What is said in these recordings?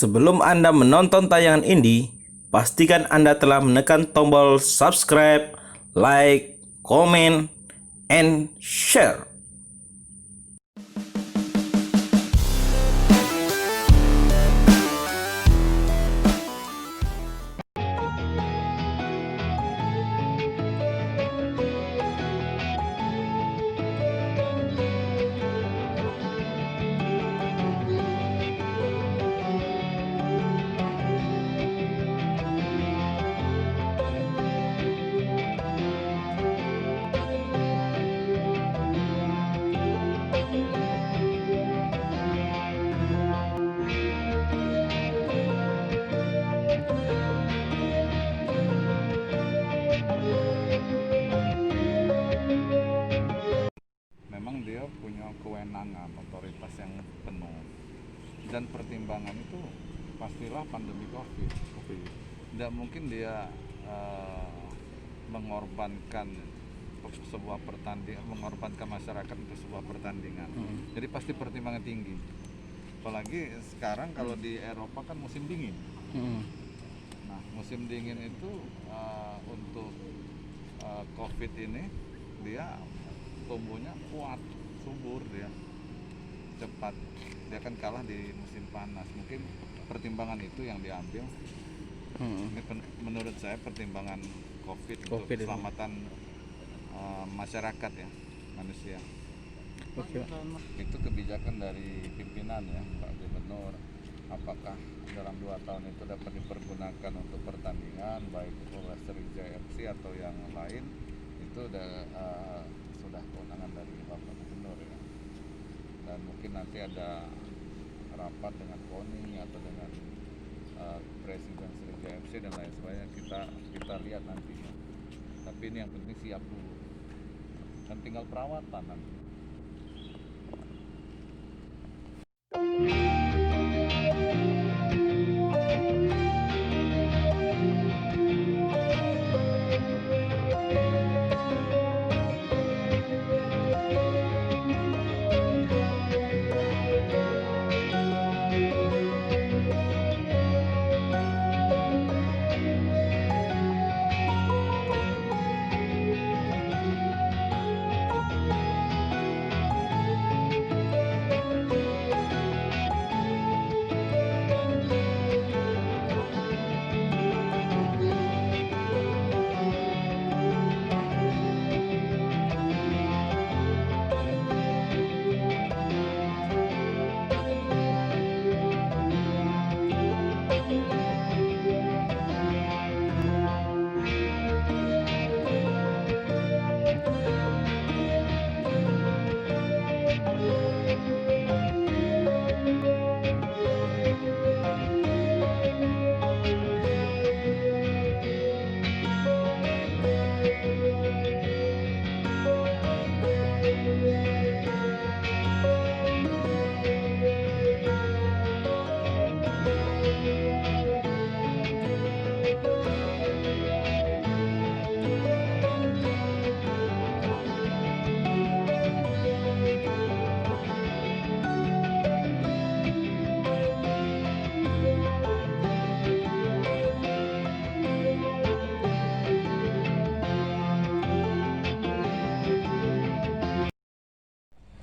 Sebelum Anda menonton tayangan ini, pastikan Anda telah menekan tombol subscribe, like, comment, and share. Memang dia punya kewenangan, otoritas yang penuh, dan pertimbangan itu pastilah pandemi COVID. Tidak mungkin dia mengorbankan sebuah pertandingan, mengorbankan masyarakat untuk sebuah pertandingan. Jadi pasti pertimbangan tinggi. Apalagi sekarang kalau di Eropa kan musim dingin. Nah, musim dingin itu untuk COVID ini dia tumbuhnya kuat, subur, dia cepat. Dia akan kalah di musim panas. Mungkin pertimbangan itu yang diambil. Ini menurut saya pertimbangan COVID untuk keselamatan masyarakat ya, manusia. Itu kebijakan dari pimpinan ya, Pak Gubernur. Apakah dalam 2 tahun itu dapat dipergunakan untuk pertandingan baik oleh Sriwijaya FC atau yang lain, itu sudah kewenangan dari Bapak Gubernur ya. Dan mungkin nanti ada rapat dengan KONI atau dengan Presiden Sriwijaya FC dan lain sebagainya, kita lihat nanti ya. Tapi ini yang penting siap dulu, dan tinggal perawatan nanti.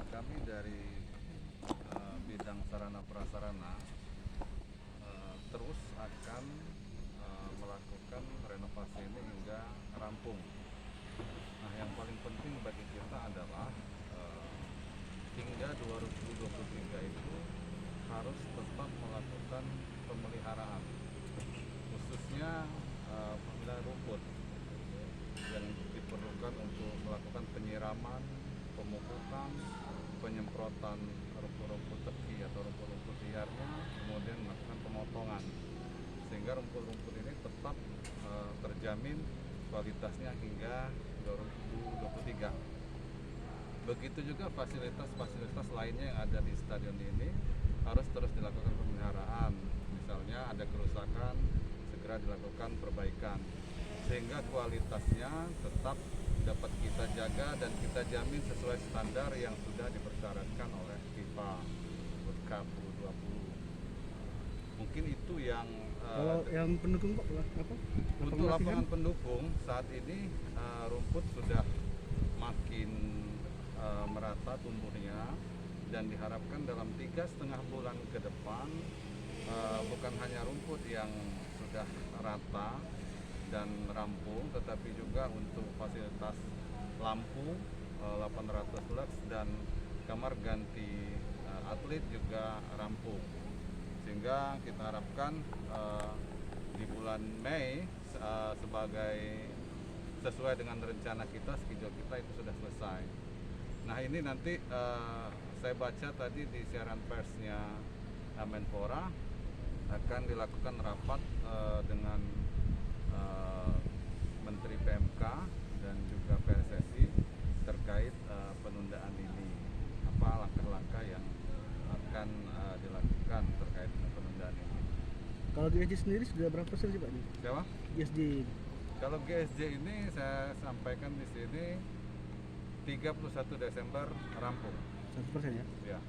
Kami dari bidang sarana prasarana terus akan melakukan renovasi ini hingga rampung. Nah, yang paling penting bagi kita adalah hingga 2023 itu harus tetap melakukan pemeliharaan, khususnya pemeliharaan rumput yang diperlukan untuk melakukan penyiraman, pemupukan, penyemprotan rumput-rumput tepi atau rumput-rumput liarnya, kemudian melakukan pemotongan sehingga rumput-rumput ini tetap terjamin kualitasnya hingga 2023. Begitu juga fasilitas-fasilitas lainnya yang ada di stadion ini harus terus dilakukan pemeliharaan. Misalnya ada kerusakan, segera dilakukan perbaikan sehingga kualitasnya tetap dapat kita jaga dan kita jamin sesuai standar yang sudah dipersyaratkan oleh FIFA World Cup U20. Mungkin itu yang Kalau yang pendukung Pak, apa? untuk lapangan pendukung saat ini rumput sudah makin merata tumbuhnya, dan diharapkan dalam 3,5 bulan ke depan bukan hanya rumput yang sudah rata dan rampung, tetapi juga untuk fasilitas lampu 800 lux dan kamar ganti atlet juga rampung, sehingga kita harapkan di bulan Mei sesuai dengan rencana kita, schedule kita itu sudah selesai. Nah ini nanti saya baca tadi di siaran persnya Menpora akan dilakukan rapat dengan Menteri PMK dan juga PSSI terkait penundaan ini. Apa langkah-langkah yang akan dilakukan terkait dengan penundaan ini? Kalau GSJ sendiri sudah berapa persen sih Pak? Siapa? GSJ Kalau GSJ ini saya sampaikan di sini 31 Desember rampung. 100% ya? Ya.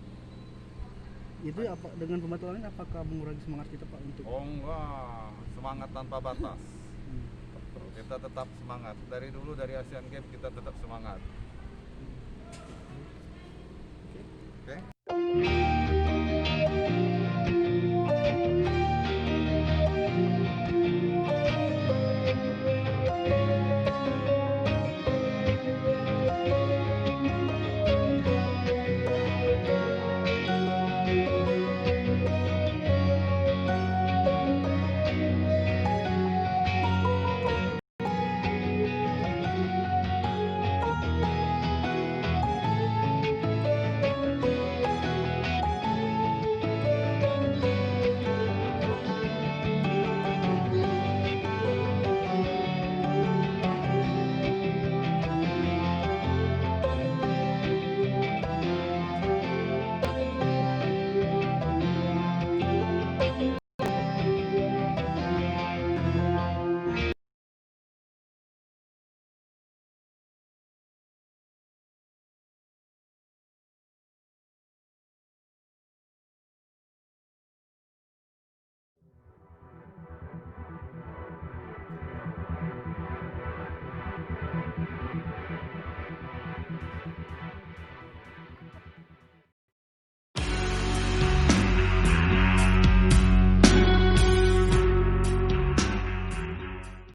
Itu apa dengan pembatalan ini apakah mengurangi semangat kita Pak untuk? Oh enggak, semangat tanpa batas. Hmm. Kita tetap semangat. Dari dulu dari Asian Games kita tetap semangat.